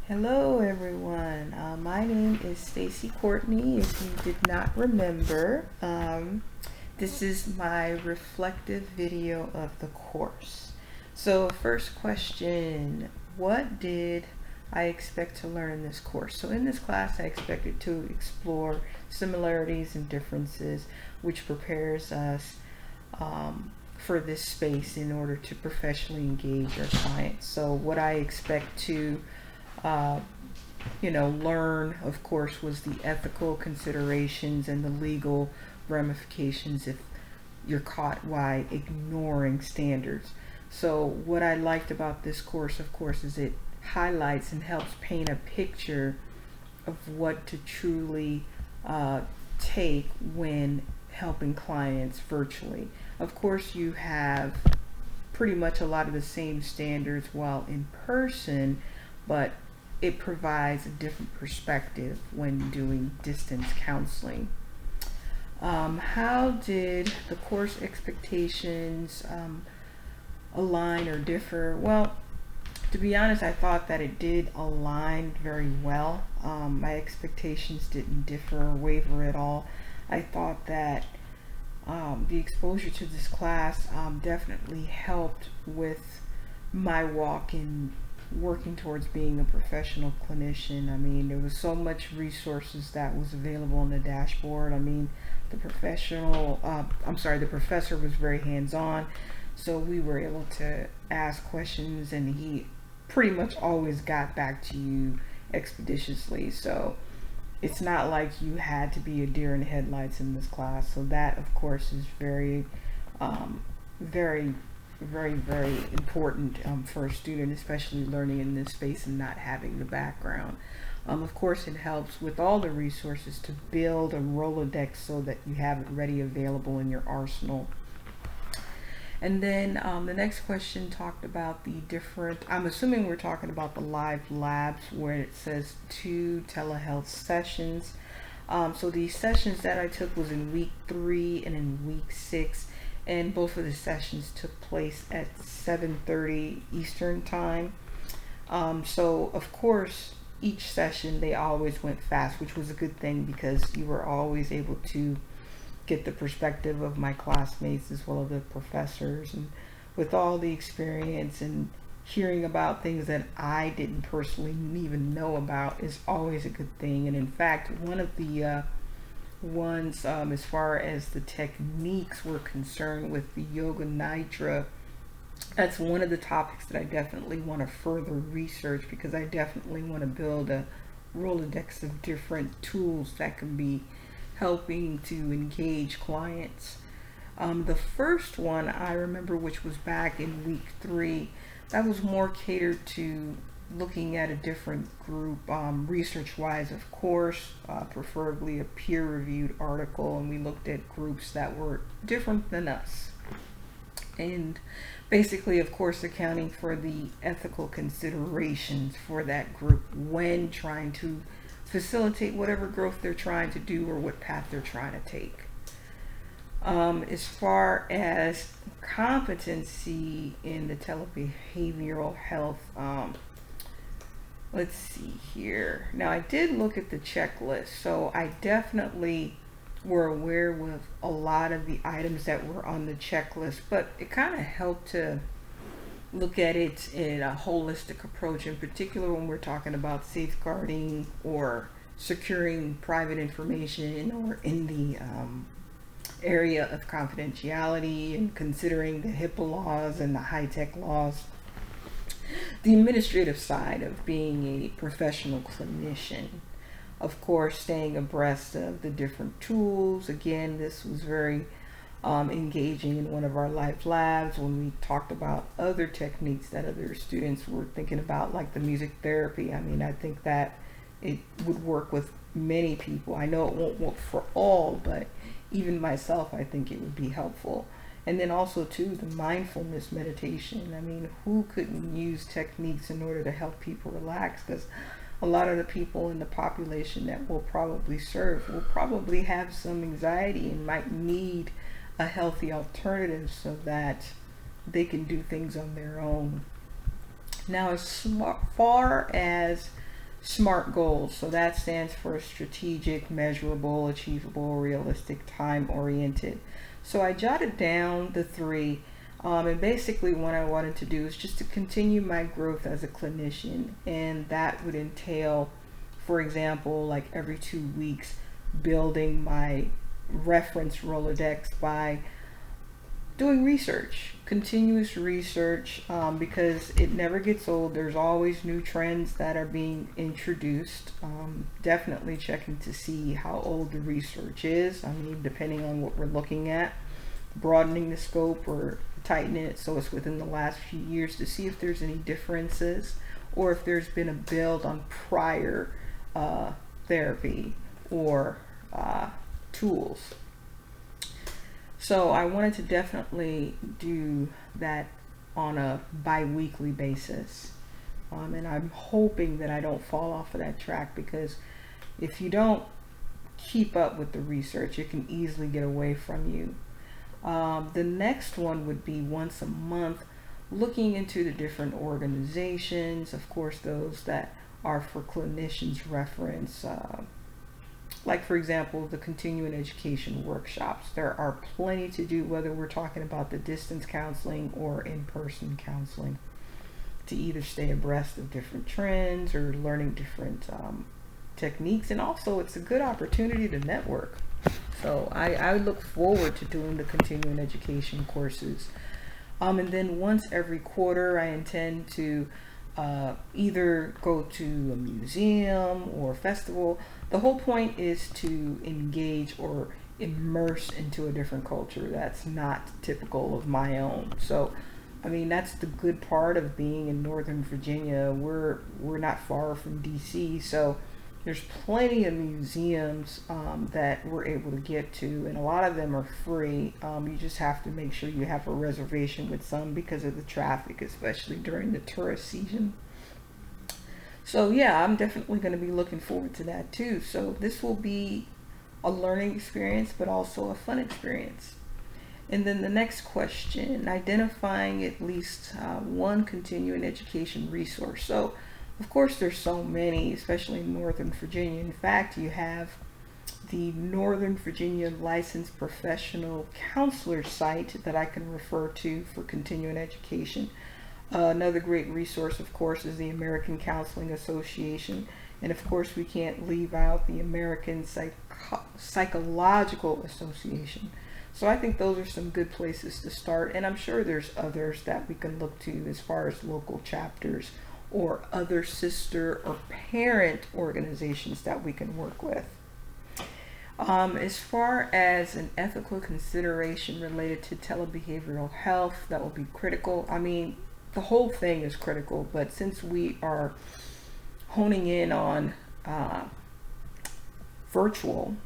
Hello everyone. My name is Stacy Courtney. If you did not remember, this is my reflective video of the course. So first question, what did I expect to learn in this course? So in this class I expected to explore similarities and differences, which prepares us for this space in order to professionally engage our clients. So what I expect to uh, learn, of course, was the ethical considerations and the legal ramifications if you're caught while ignoring standards. So, what I liked about this course, of course, is it highlights and helps paint a picture of what to truly uh, take when helping clients virtually. Of course, you have pretty much a lot of the same standards while in person, but it provides a different perspective when doing distance counseling. How did the course expectations align or differ? Well, to be honest, I thought that it did align very well. My expectations didn't differ or waver at all. I thought that the exposure to this class definitely helped with my walk in working towards being a professional clinician. I mean, there was so much resources that was available on the dashboard. I mean, the professor was very hands-on, so we were able to ask questions, and he pretty much always got back to you expeditiously. So it's not like you had to be a deer in the headlights in this class. So that, of course, is very, very, very important for a student, especially learning in this space and not having the background. Of course, it helps with all the resources to build a Rolodex so that you have it ready, available in your arsenal. And then the next question talked about the different, I'm assuming we're talking about the live labs where it says 2 telehealth sessions. So the sessions that I took was in week 3 and in week 6, and both of the sessions took place at 7:30 Eastern time. So of course, each session they always went fast, which was a good thing because you were always able to get the perspective of my classmates as well as the professors, and with all the experience and hearing about things that I didn't personally even know about is always a good thing. And in fact, one of the ones as far as the techniques were concerned with the yoga nidra, that's one of the topics that I definitely want to further research because I definitely want to build a Rolodex of different tools that can be helping to engage clients. The first one I remember, which was back in week 3, that was more catered to looking at a different group, research wise, of course, preferably a peer reviewed article, and we looked at groups that were different than us. And basically, of course, accounting for the ethical considerations for that group when trying to facilitate whatever growth they're trying to do or what path they're trying to take. As far as competency in the telebehavioral health, let's see here. Now, I did look at the checklist, so I definitely were aware with a lot of the items that were on the checklist, but it kind of helped to look at it in a holistic approach, in particular when we're talking about safeguarding or securing private information or in the area of confidentiality and considering the HIPAA laws and the high-tech laws. The administrative side of being a professional clinician, of course, staying abreast of the different tools. Again, this was very engaging in one of our life labs when we talked about other techniques that other students were thinking about, like the music therapy. I mean, I think that it would work with many people. I know it won't work for all, but even myself, I think it would be helpful. And then also too, the mindfulness meditation. I mean, who couldn't use techniques in order to help people relax? Because a lot of the people in the population that we'll probably serve will probably have some anxiety and might need a healthy alternative so that they can do things on their own. Now, as far as SMART goals. So that stands for strategic, measurable, achievable, realistic, time oriented. So I jotted down the three. And basically, what I wanted to do is just to continue my growth as a clinician. And that would entail, for example, like every 2 weeks, building my reference Rolodex by doing research, continuous research, because it never gets old. There's always new trends that are being introduced. Definitely checking to see how old the research is. I mean, depending on what we're looking at, broadening the scope or tightening it so it's within the last few years to see if there's any differences or if there's been a build on prior therapy or tools. So I wanted to definitely do that on a bi-weekly basis. And I'm hoping that I don't fall off of that track, because if you don't keep up with the research, it can easily get away from you. The next one would be once a month, looking into the different organizations, of course, those that are for clinicians' reference. Like, for example, the continuing education workshops. There are plenty to do, whether we're talking about the distance counseling or in-person counseling, to either stay abreast of different trends or learning different techniques. And also, it's a good opportunity to network. So I look forward to doing the continuing education courses. And then once every quarter, I intend to either go to a museum or festival. The whole point is to engage or immerse into a different culture that's not typical of my own. So, I mean, that's the good part of being in Northern Virginia. We're not far from DC, so there's plenty of museums that we're able to get to, and a lot of them are free. You just have to make sure you have a reservation with some because of the traffic, especially during the tourist season. So yeah, I'm definitely going to be looking forward to that too. So this will be a learning experience, but also a fun experience. And then the next question, identifying at least one continuing education resource. So of course there's so many, especially in Northern Virginia. In fact, you have the Northern Virginia Licensed Professional Counselor site that I can refer to for continuing education. Another great resource, of course, is the American Counseling Association. And of course, we can't leave out the American Psychological Association. So I think those are some good places to start. And I'm sure there's others that we can look to as far as local chapters or other sister or parent organizations that we can work with. As far as an ethical consideration related to telebehavioral health, that will be critical. I mean, the whole thing is critical, but since we are honing in on virtual,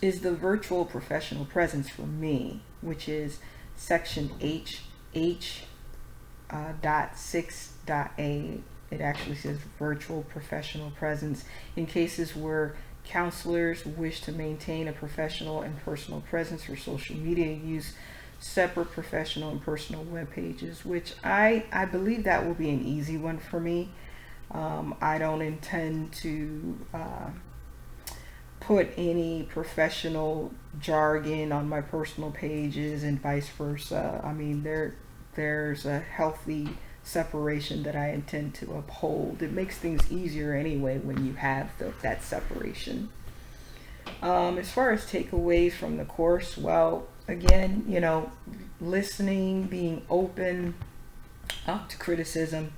is the virtual professional presence for me, which is section H.6.A. It actually says virtual professional presence in cases where counselors wish to maintain a professional and personal presence for social media use, separate professional and personal web pages, which I believe that will be an easy one for me. I don't intend to put any professional jargon on my personal pages and vice versa. I mean, there's a healthy separation that I intend to uphold. It makes things easier anyway when you have that separation. As far as takeaways from the course, well, again, listening, being open to criticism,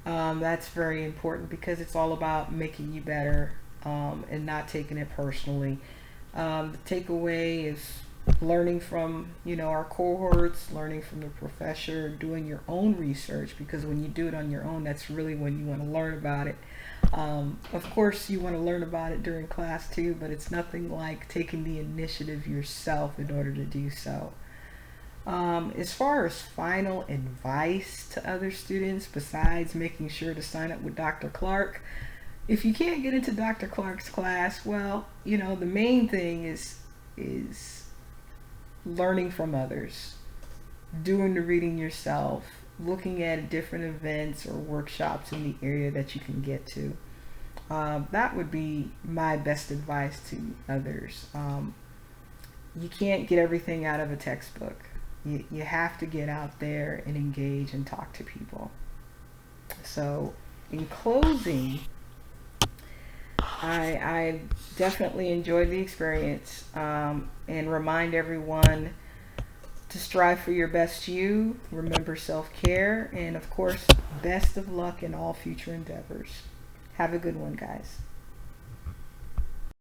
that's very important because it's all about making you better and not taking it personally. The takeaway is learning from our cohorts, learning from the professor, doing your own research, because when you do it on your own, that's really when you want to learn about it. Of course you want to learn about it during class too, but it's nothing like taking the initiative yourself in order to do so. As far as final advice to other students, besides making sure to sign up with Dr. Clark, if you can't get into Dr. Clark's class, well, the main thing is learning from others, doing the reading yourself, looking at different events or workshops in the area that you can get to. That would be my best advice to others. You can't get everything out of a textbook. You have to get out there and engage and talk to people. So, in closing, I definitely enjoyed the experience, and remind everyone to strive for your best you. Remember self care, and of course, best of luck in all future endeavors. Have a good one, guys.